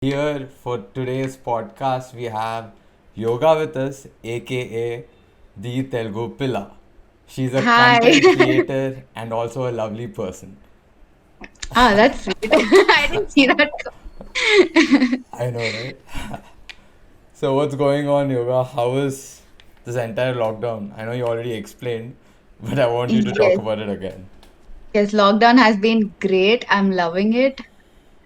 Here for today's podcast, we have Yoga with us, aka the Telugu Pilla. She's a Hi. content creator and also a lovely person. That's sweet. I didn't see that. I know, right? So, what's going on, Yoga? How is this entire lockdown? I know you already explained, but I want you to talk Yes, about it again. yes, lockdown has been great. I'm loving it.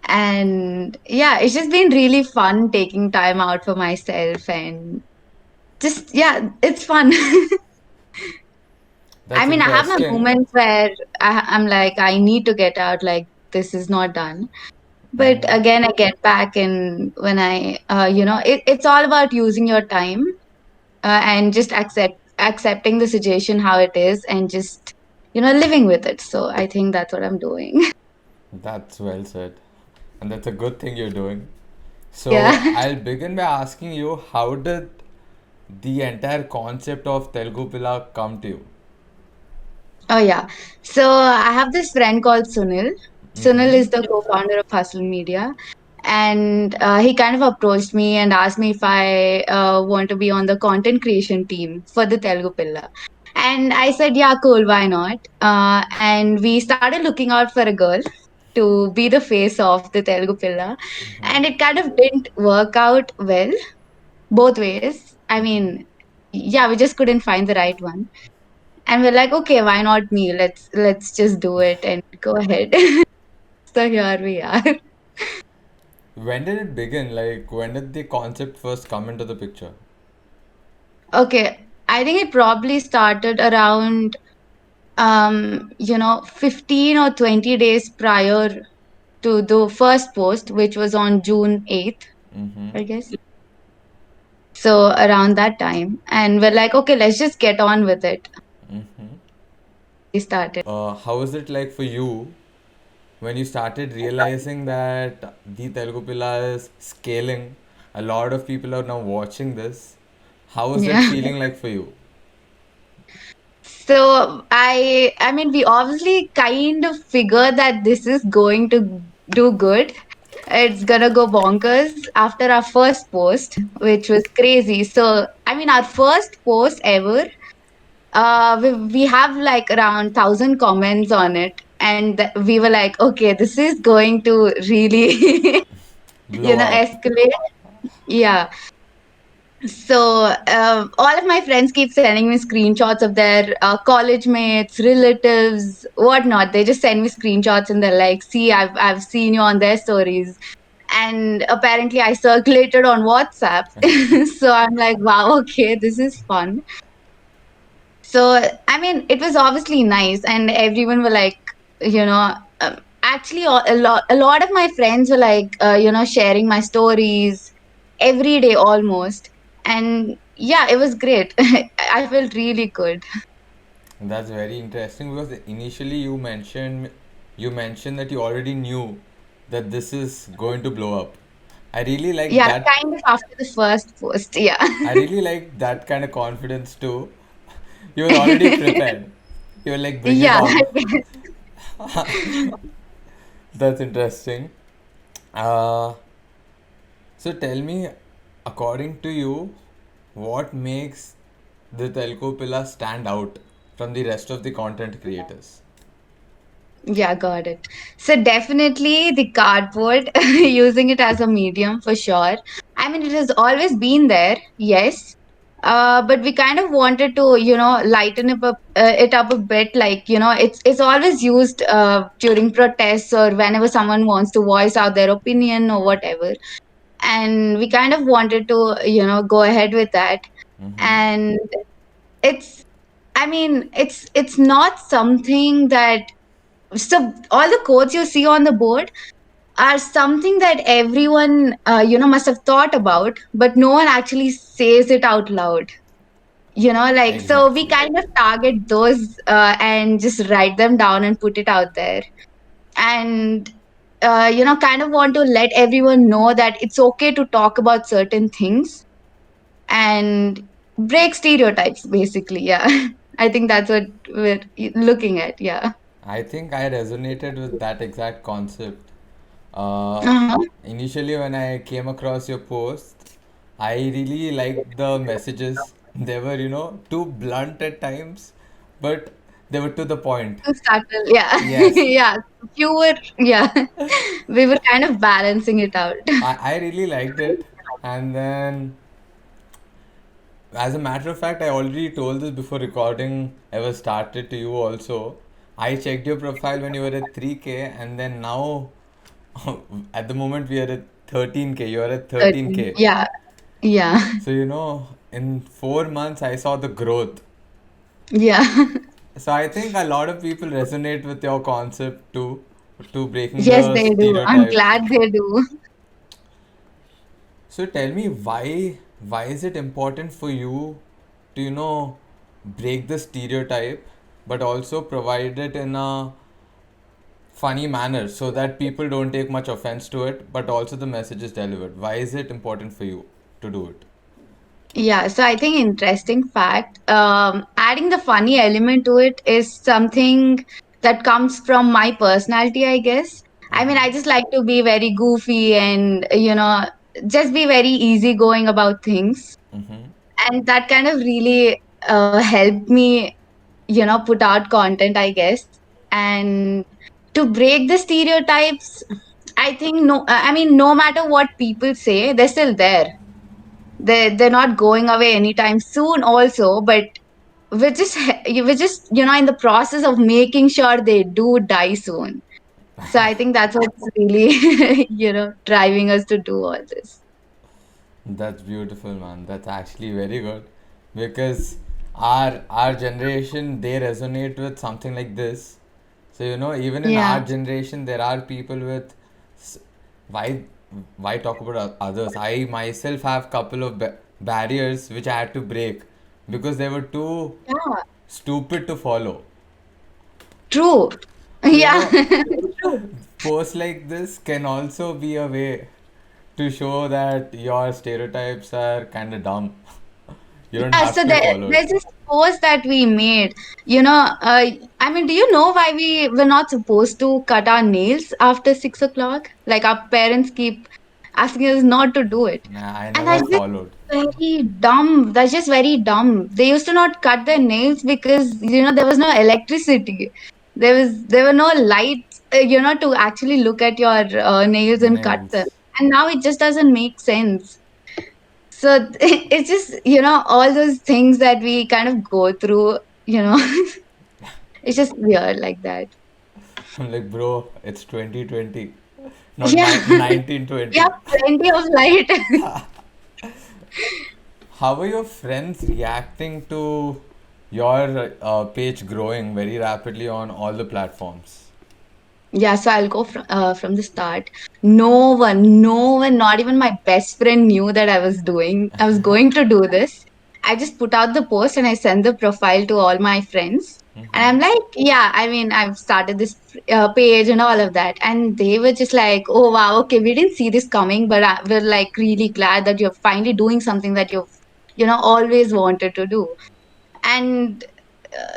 And yeah, it's just been really fun taking time out for myself and just, yeah, it's fun. I That's mean, I have my interesting. moments where I'm like, I need to get out, like, this is not done. But Mm-hmm. again, I get back, and when it's all about using your time and just accepting the situation how it is and just living with it. So I think that's what I'm doing. That's well said. And that's a good thing you're doing. So, Yeah. I'll begin by asking you how did the entire concept of Telugu Pilla come to you? Oh yeah. So I have this friend called Sunil. Sunil Mm-hmm. is the co-founder of Hustle Media, and he kind of approached me and asked me if I want to be on the content creation team for the Telugu Pilla. And I said, yeah, cool, why not? And we started looking out for a girl to be the face of the Telugu Pilla. And it kind of didn't work out well, both ways. I mean, yeah, we just couldn't find the right one. And we're like, okay, why not me? Let's just do it and go ahead. So here we are. When did it begin? Like, when did the concept first come into the picture? Okay, I think it probably started around 15 or 20 days prior to the first post, which was on June 8th, Mm-hmm. I guess. So around that time. And we're like, okay, let's just get on with it. Mm-hmm. We started. How was it like for you when you started realizing that the Telugu Pilla is scaling? A lot of people are now watching this. How was that Yeah. feeling like for you? So I mean we obviously kind of figure that this is going to do good. It's gonna go bonkers after our first post, which was crazy. So I mean our first post ever, we have like around 1,000 comments on it. And we were like, okay, this is going to really Blow up. escalate. Yeah. So all of my friends keep sending me screenshots of their college mates, relatives, whatnot. They just send me screenshots and they're like, "See, I've seen you on their stories." And apparently, I circulated on WhatsApp. So I'm like, "Wow, okay, this is fun." So I mean, it was obviously nice, and everyone were like, you know. Actually, a lot of my friends were like, sharing my stories every day almost. And yeah, it was great. I felt really good. That's very interesting because initially you mentioned that you already knew that this is going to blow up. I really like Yeah, that. kind of after the first post. Yeah. I really like that kind of confidence too. You were already prepared. You were like, bring it Yeah, I on. guess. That's interesting. Uh, so tell me, according to you, what makes the Telco Pilla stand out from the rest of the content creators? Yeah, got it. So definitely the cardboard, using it as a medium for sure. I mean, it has always been there, yes. But we kind of wanted to, lighten it up a bit. Like, it's always used during protests or whenever someone wants to voice out their opinion or whatever. And we kind of wanted to, go ahead with that. Mm-hmm. And it's, I mean, it's not something that, so all the quotes you see on the board are something that everyone must have thought about, but no one actually says it out loud. Like, so we Exactly. kind of target those and just write them down and put it out there. And kind of want to let everyone know that it's okay to talk about certain things and break stereotypes, basically. Yeah. I think that's what we're looking at. Yeah. I think I resonated with that exact concept. Uh, Uh-huh. Initially, when I came across your post, I really liked the messages. They were, too blunt at times, but they were to the point. Too subtle. Yeah. Yes, Yeah. Fewer. Yeah. We were kind of balancing it out. I really liked it. And then, as a matter of fact, I already told this before recording ever started to you also. I checked your profile when you were at 3K, and then now, at the moment, we are at 13K. You are at 13. 13K. Yeah. Yeah. So, in 4 months, I saw the growth. Yeah. So, I think a lot of people resonate with your concept too, to breaking Yes, the they do. I'm stereotypes. glad they do. So, tell me why is it important for you to, break the stereotype, but also provide it in a funny manner so that people don't take much offense to it, but also the message is delivered. Why is it important for you to do it? Yeah, so I think interesting fact. Adding the funny element to it is something that comes from my personality, I guess. I mean, Mm-hmm. I just like to be very goofy and just be very easygoing about things, Mm-hmm. and that kind of really helped me, put out content, I guess. And to break the stereotypes, I think no, I mean, no matter what people say, they're still there. They're not going away anytime soon also, but we're just in the process of making sure they do die soon. So I think that's what's really driving us to do all this. That's beautiful, man. That's actually very good because our generation they resonate with something like this. So even in our Yeah. generation, there are people with s- why why talk about others? I myself have couple of barriers which I had to break because they were too Yeah, stupid to follow. true. So Yeah. True. posts like this can also be a way to show that your stereotypes are kind of dumb. You don't Yeah, have so to follow it. there's this post that we made. I mean, do you know why we were not supposed to cut our nails after 6 o'clock? Like our parents keep asking us not to do it. Nah, I And never that's just followed. very dumb. That's just very dumb. They used to not cut their nails because there was no electricity. There were no lights, to actually look at your nails and cut them. Nails. And now it just doesn't make sense. So it's just, all those things that we kind of go through, you know, it's just weird like that. I'm like, bro, it's 2020, not Yeah, we have 1920. plenty of light. How are your friends reacting to your page growing very rapidly on all the platforms? Yeah, so I'll go from the start. No one, not even my best friend knew that I was going to do this. I just put out the post and I sent the profile to all my friends. And I'm like, yeah, I mean, I've started this page and all of that. And they were just like, oh, wow, okay, we didn't see this coming, but we're like really glad that you're finally doing something that you've, always wanted to do. And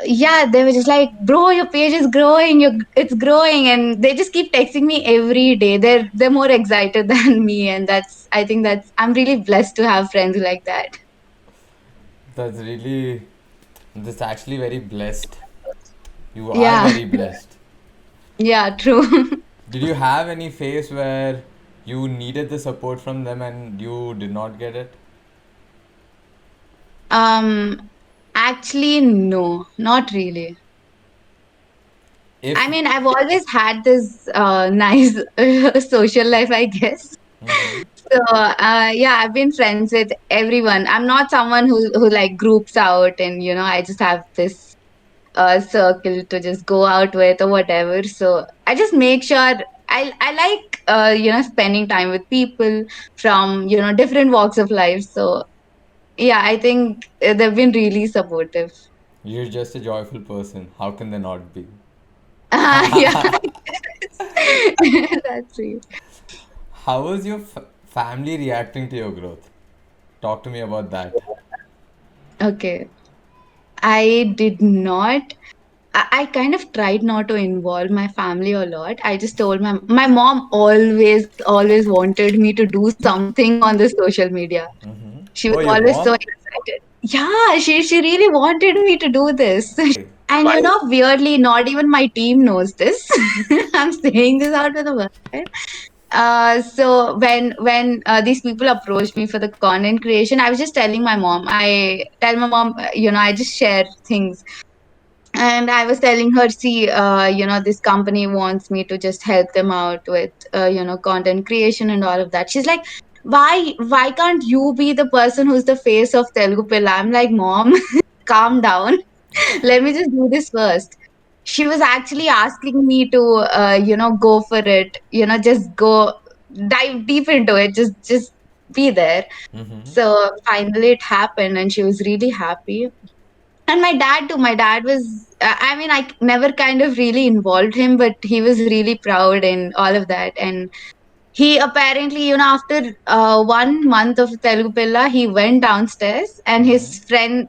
yeah, they were just like, bro, your page is growing, it's growing, and they just keep texting me every day. They're more excited than me, and I think that's I'm really blessed to have friends like that. That's really, that's actually very blessed. You are Yeah. very blessed. Yeah, true. Did you have any phase where you needed the support from them and you did not get it? um Actually, no, not really. I If. mean, I've always had this nice social life, I guess. Mm-hmm. So yeah, I've been friends with everyone. I'm not someone who like groups out, and I just have this circle to just go out with or whatever. So I just make sure I like spending time with people from different walks of life. So yeah, I think they've been really supportive. You're just a joyful person. How can they not be? Yeah, that's it. How was your family reacting to your growth? Talk to me about that. Okay, I did not. I kind of tried not to involve my family a lot. I just told my mom always wanted me to do something on the social media. She was Oh, your always so mom? excited. Yeah, she really wanted me to do this. And weirdly, not even my team knows this. I'm saying this out to the world. So when these people approached me for the content creation, I was just telling my mom. I tell my mom, I just share things, and I was telling her, see, this company wants me to just help them out with, content creation and all of that. She's like, why can't you be the person who's the face of Telugu Pilla? I'm like, mom, calm down. Let me just do this first. She was actually asking me to, go for it. Just go dive deep into it. Just be there. So finally, it happened, and she was really happy. And my dad too. My dad was, I mean, I never kind of really involved him, but he was really proud and all of that. And he apparently, after 1 month of Telugu Pilla, he went downstairs, and his friend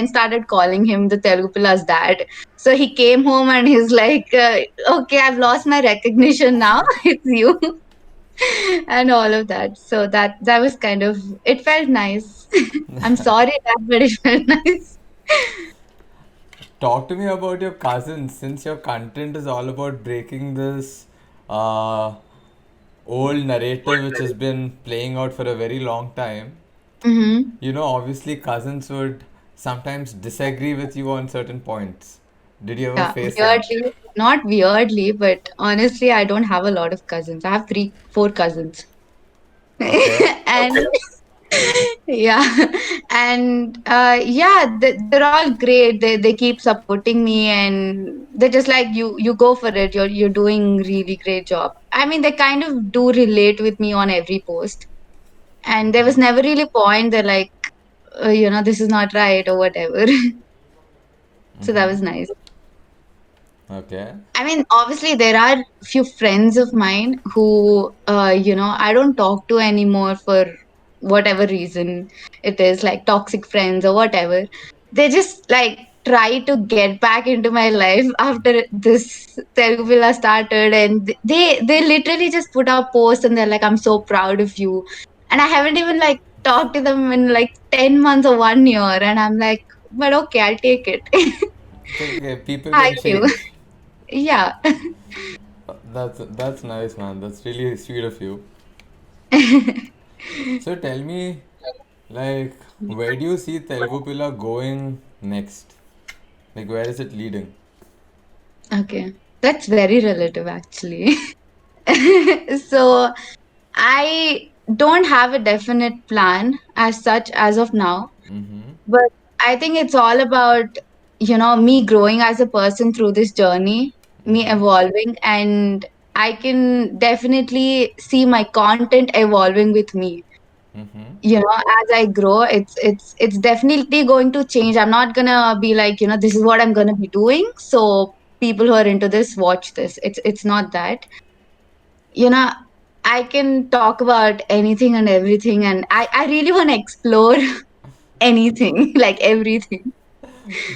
started calling him the Telugu Pilla's dad. So he came home and he's like, okay, I've lost my recognition now. It's you. And all of that. So that was kind of, it felt nice. I'm sorry, Dad, but it felt nice. Talk to me about your cousins, since your content is all about breaking this uh, old narrative which has been playing out for a very long time. Mm-hmm. Obviously, cousins would sometimes disagree with you on certain points. Did you ever Yeah, face that? weirdly, not weirdly, but honestly, I don't have a lot of cousins. I have 4 cousins. Okay. And yeah, and yeah, they're all great. They keep supporting me, and they're just like, you go for it. You're doing really great job. I mean, they kind of do relate with me on every post, and there was never really point they're like, this is not right or whatever. So that was nice. Okay. I mean, obviously, there are few friends of mine who, I don't talk to anymore for whatever reason it is, like toxic friends or whatever. They just like try to get back into my life after this Telugu Villa started, and they literally just put up posts and they're like, "I'm so proud of you," and I haven't even like talked to them in like 10 months or 1 year, and I'm like, "But okay, I'll take it." It's okay. People Hi, can you. change. Yeah. That's nice, man. That's really sweet of you. So tell me, like, where do you see Telugu Pilla going next? Like, where is it leading? Okay, that's very relative actually. So I don't have a definite plan as such as of now, but I think it's all about, me growing as a person through this journey, me evolving, and I can definitely see my content evolving with me. As I grow, it's definitely going to change. I'm not gonna be like, this is what I'm gonna be doing, so people who are into this watch this. It's not that. you know I can talk about anything and everything, and I really want to explore anything, like everything.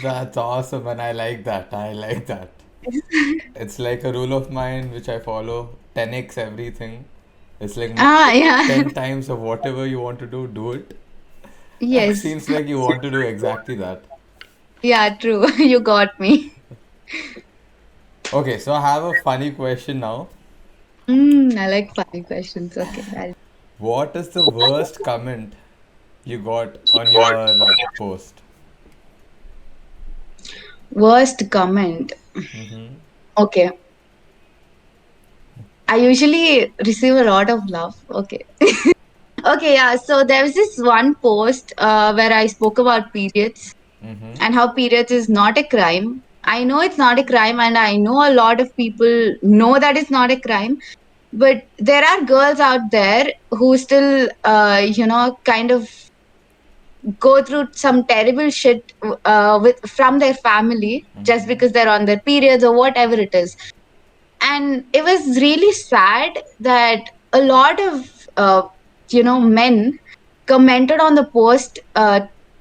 That's awesome, and I like that. I like that. It's like a rule of mine which I follow 10x everything. It's like Yeah. 10 times of whatever you want to do it. Yes. Seems like you want to do exactly that. Yeah, true. You got me. Okay, so I have a funny question now. I like funny questions. Okay. What is the worst comment you got on your post? Worst comment. Okay. I usually receive a lot of love. Okay. Okay, yeah. So there was this one post where I spoke about periods and how periods is not a crime. I know it's not a crime, and I know a lot of people know that it's not a crime. But there are girls out there who still, kind of go through some terrible shit with from their family just because they're on their periods or whatever it is. And it was really sad that a lot of men commented on the post,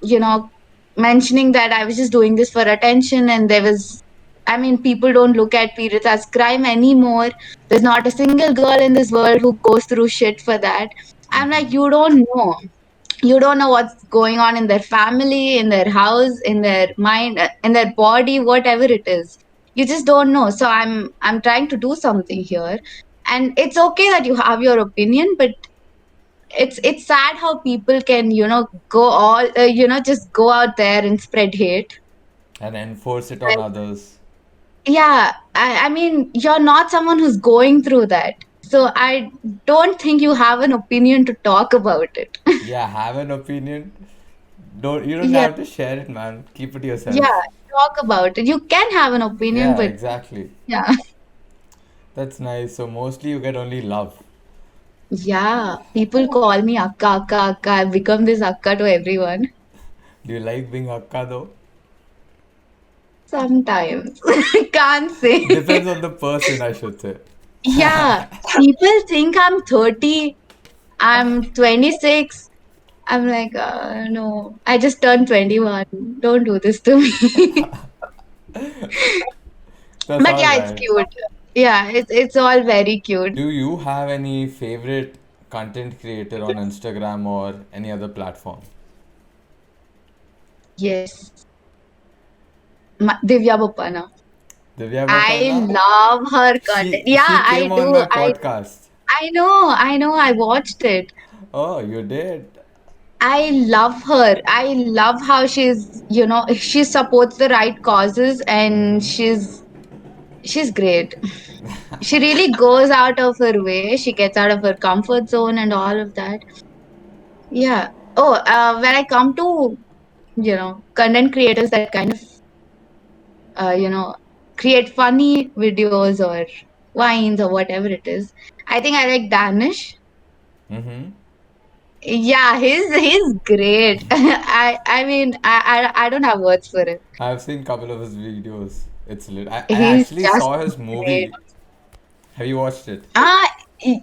you know mentioning that I was just doing this for attention, and there was, I mean, people don't look at periods as crime anymore. There's not a single girl in this world who goes through shit for that. I'm like, you don't know. You don't know what's going on in their family, in their house, in their mind, in their body, whatever it is. You just don't know. So I'm trying to do something here, and it's okay that you have your opinion, but it's sad how people can go all just go out there and spread hate. And enforce it on others. Yeah, I mean, you're not someone who's going through that, so I don't think you have an opinion to talk about it. Yeah, have an opinion. You don't Yeah, have to share it, man. Keep it to yeah, yourself. talk about it. You can have an opinion, Yeah, but exactly. yeah. That's nice. So mostly you get only love. Yeah, people call me akka akka akka. I've become this akka to everyone. Do you like being Akka though? Sometimes can't Depends say. on the person, I should say. Yeah, people think I'm 30. I'm 26. I'm like, no, I just turned 21. Don't do this to me. That's But all yeah, it's right. cute. Yeah, it's all very cute. Do you have any favorite content creator on Instagram or any other platform? Yes, Divya Bopana. Divya I Bapana? love her content. Yeah, She I came on do. my podcast. I know. I know. I watched it. Oh, you did? I love her. I love how she supports the right causes, and Mm-hmm. she's great. She really goes out of her way. She gets out of her comfort zone and all of that. Yeah. Oh, when I come to, content creators that kind of, uh, you know, create funny videos or wines or whatever it is, I think I like Danish. Mm-hmm. Yeah, he's great. I mean, I don't have words for it. I've seen a couple of his videos. It's lit. I He's actually just saw his great. movie. Have you watched it? Ah,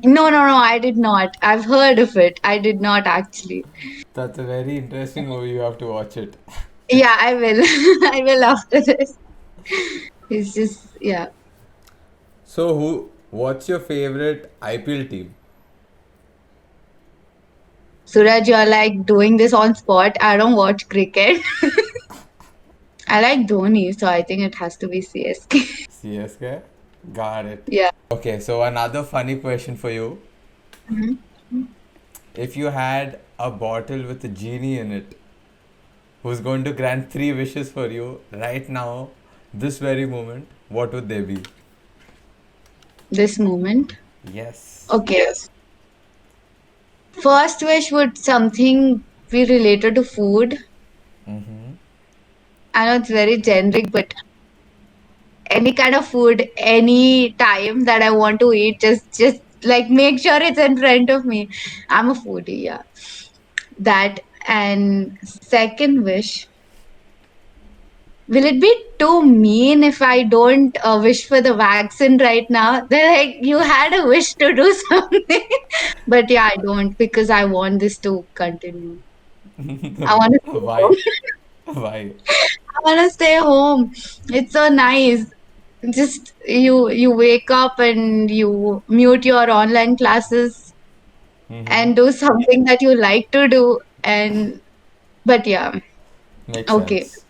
no, no, no, I did not. I've heard of it. I did not actually. That's a very interesting movie. You have to watch it. Yeah, I will. I will after this. It's just, yeah. So, what's your favorite IPL team? Suraj, you're like doing this on spot. I don't watch cricket. I like Dhoni, so I think it has to be CSK. CSK? Got it. Yeah. Okay, so another funny question for you. Mhm. If you had a bottle with a genie in it, who's going to grant three wishes for you right now, this very moment, what would they be? This moment. Yes. Okay. Yes. First wish would something be related to food. Mm-hmm. I know it's very generic, but any kind of food, any time that I want to eat, just like make sure it's in front of me. I'm a foodie, yeah. That, and second wish. Will it be too mean if I don't wish for the vaccine right now? They're like, you had a wish to do something. But yeah, I don't, because I want this to continue. I want to stay home. Why? Why? I want to stay home. It's so nice. Just you wake up and you mute your online classes Mm-hmm. and do something that you like to do. And but yeah, Makes okay. sense.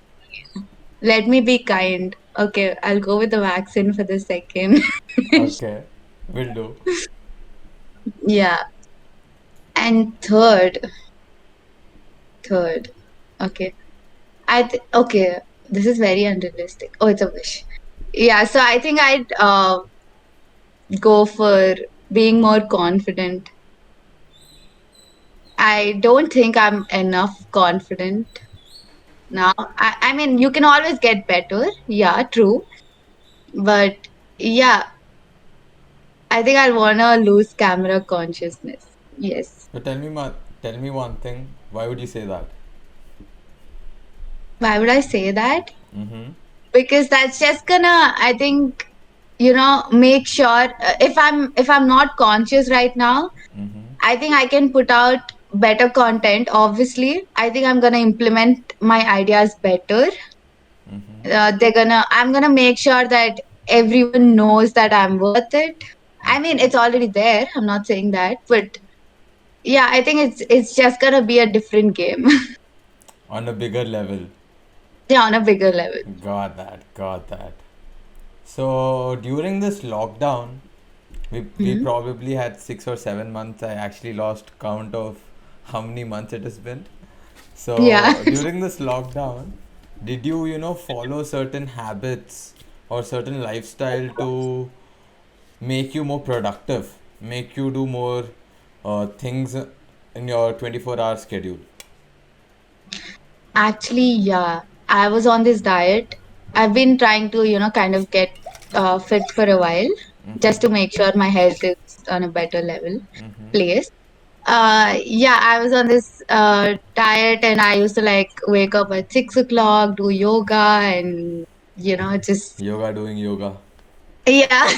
Let me be kind. Okay, I'll go with the vaccine for the second. Okay, will do. Yeah. And third. Okay. Okay. This is very unrealistic. Oh, it's a wish. Yeah. So I think I'd go for being more confident. I don't think I'm enough confident now. I mean, you can always get better. Yeah, true. But yeah, I think I wanna lose camera consciousness. Yes. So tell me one thing. Why would you say that? Why would I say that? Mm-hmm. Because that's just gonna, I think, make sure if I'm not conscious right now, Mm-hmm. I think I can put out better content. Obviously, I think I'm gonna implement my ideas better. I'm gonna make sure that everyone knows that I'm worth it. I mean, it's already there. I'm not saying that, but yeah, I think it's just gonna be a different game. On a bigger level. Yeah, on a bigger level. Got that, got that. So during this lockdown, we Hmm. probably had 6 or 7 months. I actually lost count of how many months it has been. Yeah. So during this lockdown, did you follow certain habits or certain lifestyle to make you more productive, make you do more things in your 24-hour schedule? Actually, yeah, I was on this diet. I've been trying to, kind of get fit for a while just to make sure my health is on a better level place. Yeah, I was on this diet and I used to like wake up at 6 o'clock, do yoga, and just Yoga, doing yoga. yeah.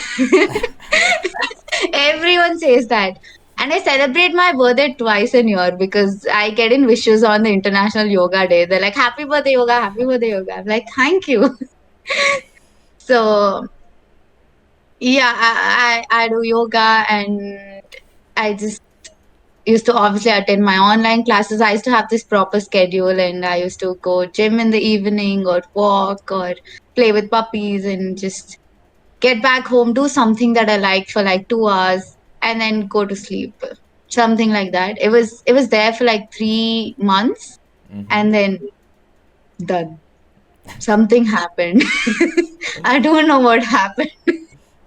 Everyone says that. And I celebrate my birthday twice a year because I get in wishes on the International Yoga Day. They're like, Happy birthday, yoga, happy birthday, yoga. I'm like, thank you. So, yeah, I do yoga and I just used to obviously attend my online classes. I used to have this proper schedule and I used to go gym in the evening or walk or play with puppies and just get back home, do something that I liked for like 2 hours, and then go to sleep. Something like that. It was there for like 3 months, and then done. Something happened. I don't know what happened.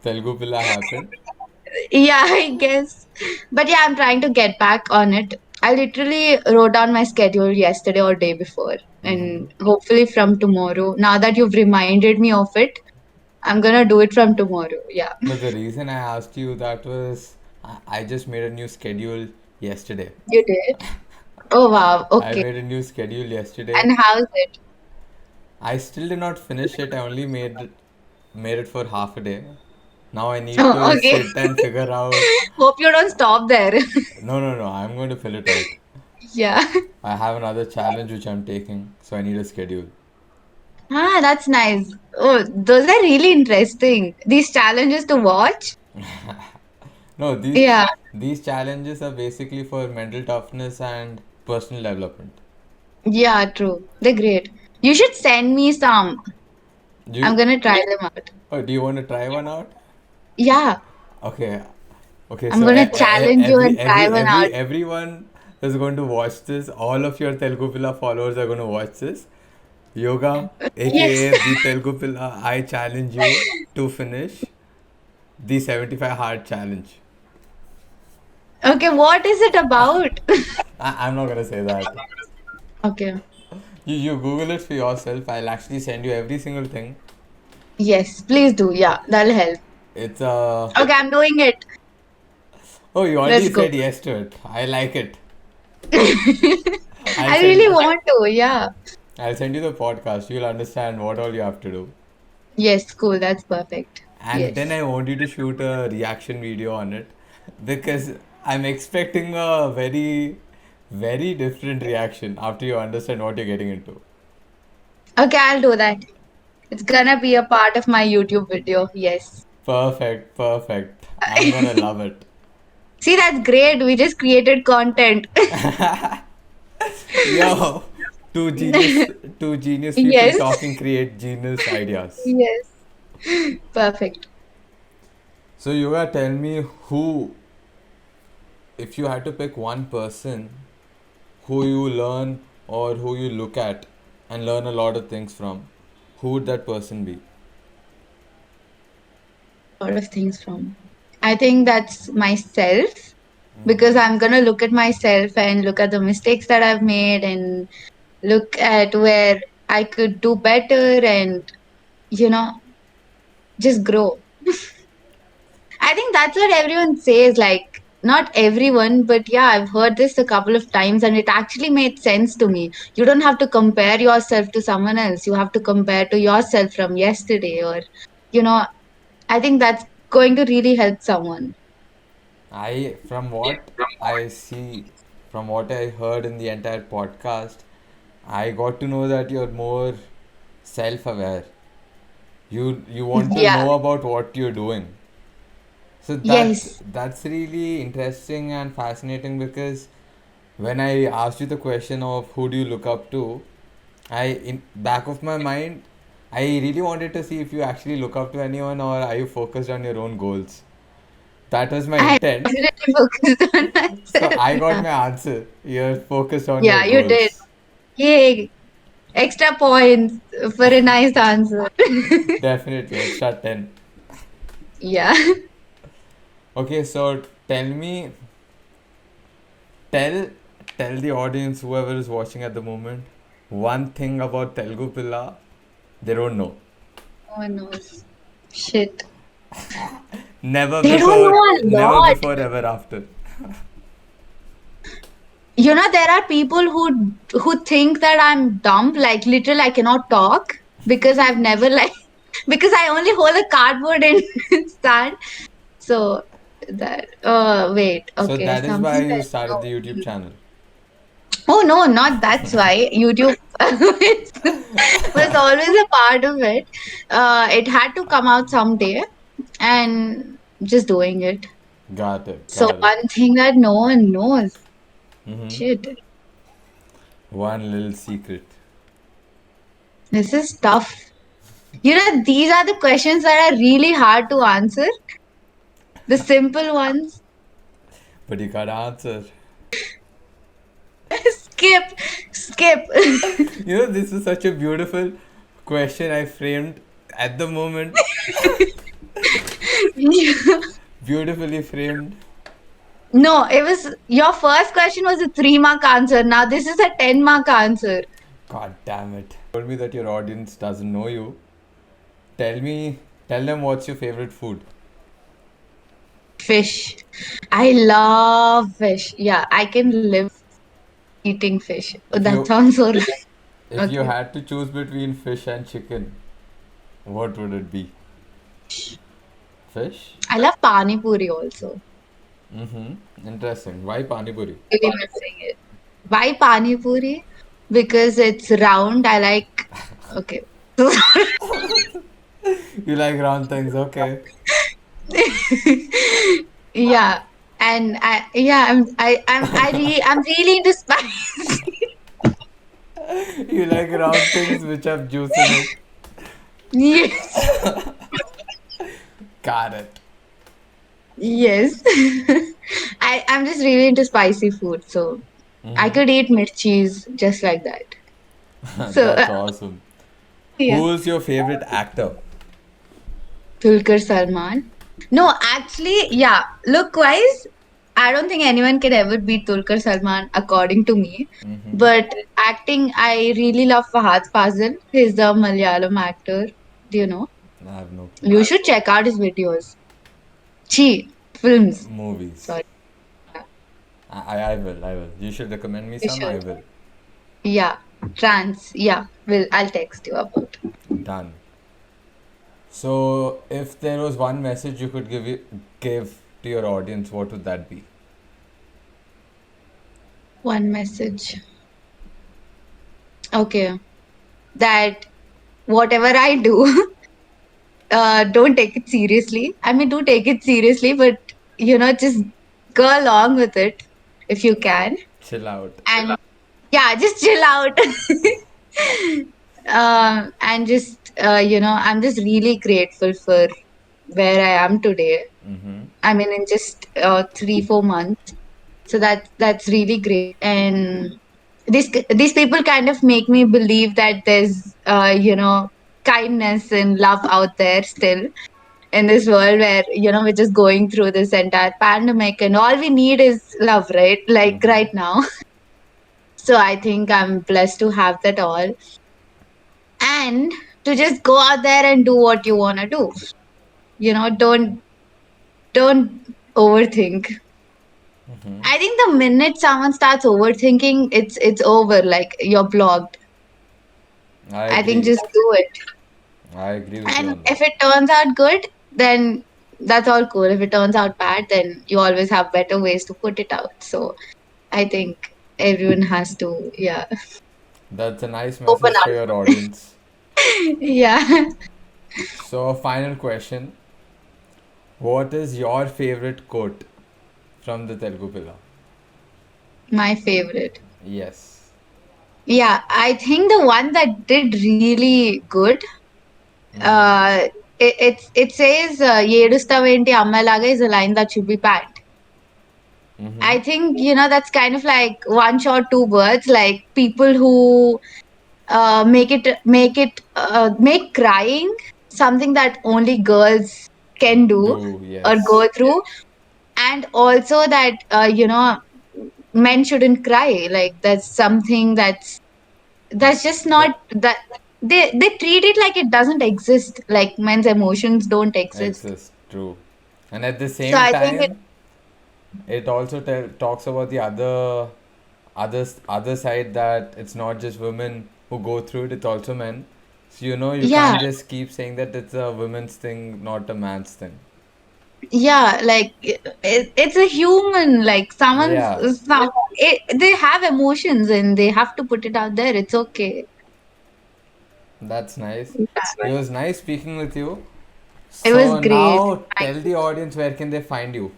Telugu Pilla happened. Yeah, I guess. But yeah, I'm trying to get back on it. I literally wrote down my schedule yesterday or day before, and hopefully from tomorrow. Now that you've reminded me of it, I'm gonna do it from tomorrow. Yeah, No, the reason I asked you that was I just made a new schedule yesterday. you did. Oh wow. I Okay. made a new schedule yesterday. And how's it? I still did not finish it. I only made it for half a day. Now I need Oh, to okay. sit and figure out. Hope you don't stop there. No, no, no. I'm going to fill it out. Yeah. I have another challenge which I'm taking, so I need a schedule. Ah, that's nice. Oh, those are really interesting. These challenges to watch. No, these Yeah. these challenges are basically for mental toughness and personal development. Yeah, true. They're great. You should send me some. I'm You, gonna try them out. oh, do you want to try one out? Yeah. Okay, okay. I'm So gonna challenge you and try one out. everyone is going to watch this. All of your Telugu Pilla followers are going to watch this. Yoga, Yes. aka the Telugu Pilla, I challenge you to finish the 75 hard challenge. Okay, what is it about? I'm not gonna say that. Okay. You Google it for yourself. I'll actually send you every single thing. Yes, please do. Yeah, that'll help. It's Okay, I'm doing it. oh, you Let's already go. said yes to it. I like it. I'll I send really want to. Yeah. I'll send you the podcast. You'll understand what all you have to do. Yes, cool. That's perfect. And then Yes. I want you to shoot a reaction video on it because I'm expecting a very, very different reaction after you understand what you're getting into. Okay, I'll do that. It's gonna be a part of my YouTube video. Yes. Perfect, perfect. I'm gonna love it. See, that's great. We just created content. Yo, two genius, two genius people Yes. talking create genius ideas. Yes. Perfect. So you gotta tell me who, if you had to pick one person who you learn or who you look at and learn a lot of things from, who would that person be? A lot of things from. I think that's myself because I'm gonna look at myself and look at the mistakes that I've made and look at where I could do better and, you know, just grow. I think that's what everyone says. Like, not everyone, but yeah, I've heard this a couple of times and it actually made sense to me. You don't have to compare yourself to someone else. You have to compare to yourself from yesterday, or, you know, I think that's going to really help someone. From what I see, from what I heard in the entire podcast, I got to know that you're more self-aware. You want to Yeah. know about what you're doing. So Yes. that's really interesting and fascinating because when I asked you the question of who do you look up to, I in back of my mind, I really wanted to see if you actually look up to anyone or are you focused on your own goals. That was my I intent. definitely focused on So myself. I got Yeah. my answer. You're focused on your Yeah, you did. goals. Yay. Extra points for a nice answer. Definitely, extra 10. Yeah. Okay, so tell me, tell tell the audience, whoever is watching at the moment, one thing about Telugu Pilla they don't know. Oh no. Shit. Never They don't before, know a never lot. before, ever after. You know, there are people who think that I'm dumb, like literal I cannot talk because I've never like because I only hold a cardboard and stand. So that wait, So okay, that is why something you that started no. the YouTube channel. Oh no, not that's why. YouTube was always a part of it. It had to come out someday and just doing it. Got it, So got it. one thing that no one knows. Mm-hmm. Shit. One little secret. This is tough. You know, these are the questions that are really hard to answer. The simple ones. But you gotta answer. Skip, skip. You know, this is such a beautiful question I framed at the moment. Beautifully framed. No, it was your first question was a 3 mark answer. Now this is a 10 mark answer. God damn it. Told me that your audience doesn't know you. Tell me, tell them what's your favorite food. Fish. I love fish. Yeah, I can live eating fish. Oh, If that you sounds so. if you Okay. had to choose between fish and chicken, what would it be? Fish? I love pani puri also. Mm-hmm. Interesting. Why pani puri? Really missing it. Why pani puri? Because it's round. I like. Okay. You like round things, okay. Yeah, and I'm really into spice. You like round things which have juice in it. Yes, Got it. yes. I'm just really into spicy food, so I Mm-hmm. could eat mirchis just like that. So That's awesome. yeah, Who is your favorite actor? Dulquer Salman. No, actually, yeah. Look wise, I don't think anyone can ever beat Dulquer Salman, according to me. Mm-hmm. But acting, I really love Fahad Fazil. He's the Malayalam actor. Do you know? I have no clue. You should check out his videos. Chi films. Movies. Sorry. Yeah, I will, I will. You should recommend me you some, I should. will. Yeah. Trans. Yeah. I'll text you about. Done. So, if there was one message you could give to your audience, what would that be? One message. Okay. That whatever I do, don't take it seriously. I mean, do take it seriously, but just go along with it if you can. Chill out. And yeah, just chill out. And just I'm just really grateful for where I am today. Mm-hmm. I mean, in just 3-4 months. So that's really great. And these people kind of make me believe that there's kindness and love out there still in this world where we're just going through this entire pandemic and all we need is love, right? Like Mm-hmm. right now. So I think I'm blessed to have that all and to just go out there and do what you want to do. Don't overthink. Mm-hmm. I think the minute someone starts overthinking, it's over. Like you're blocked. I I think agree. just do it. I agree with you And on that. if it turns out good, then that's all cool. If it turns out bad, then you always have better ways to put it out. So I think everyone has to, yeah, That's a nice open message for your up. audience. Yeah, So, final question. What is your favorite quote from the Telugu Pilla? my favorite. Yes. Yeah, I think the one that did really good. Mm-hmm. Uh, it says "Yedustaventi Ammalaga" is a line that should be banned. Mm-hmm. I think that's kind of like one shot, two birds. Like people who make crying something that only girls can do Do, or yes. go through, and also that men shouldn't cry. Like that's something that's just not That that they treat it like it doesn't exist. Like men's emotions don't exist. exists, true. And at the So same I think it, time, it also talks about the other side, that it's not just women who go through it, it's also men. So you yeah, can't just keep saying that it's a women's thing, not a man's thing. yeah, like it's a human. Like Yeah, they have emotions and they have to put it out there. It's okay. that's nice. It was nice speaking with you. It was So great. now Thank tell you. the audience, where can they find you?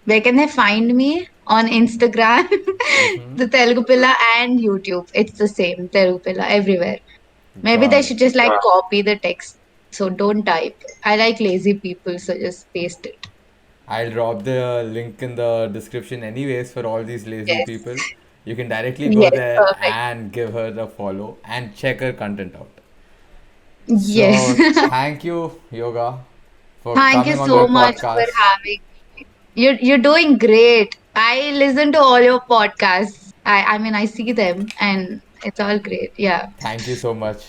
Where can they find me? On Instagram, Mm-hmm. the Telugu Pilla, and YouTube. It's the same Telugu Pilla everywhere. Maybe they Got it. should just like copy the text. So don't type. I like lazy people, so just paste it. I'll drop the link in the description anyways for all these lazy Yes. people. You can directly go Yes. there Perfect. and give her the follow and check her content out. Yes. So thank you, Yoga, for Thank you coming on the so much for podcast. having. You're doing great. I listen to all your podcasts. I mean I see them and it's all great. Yeah. Thank you so much.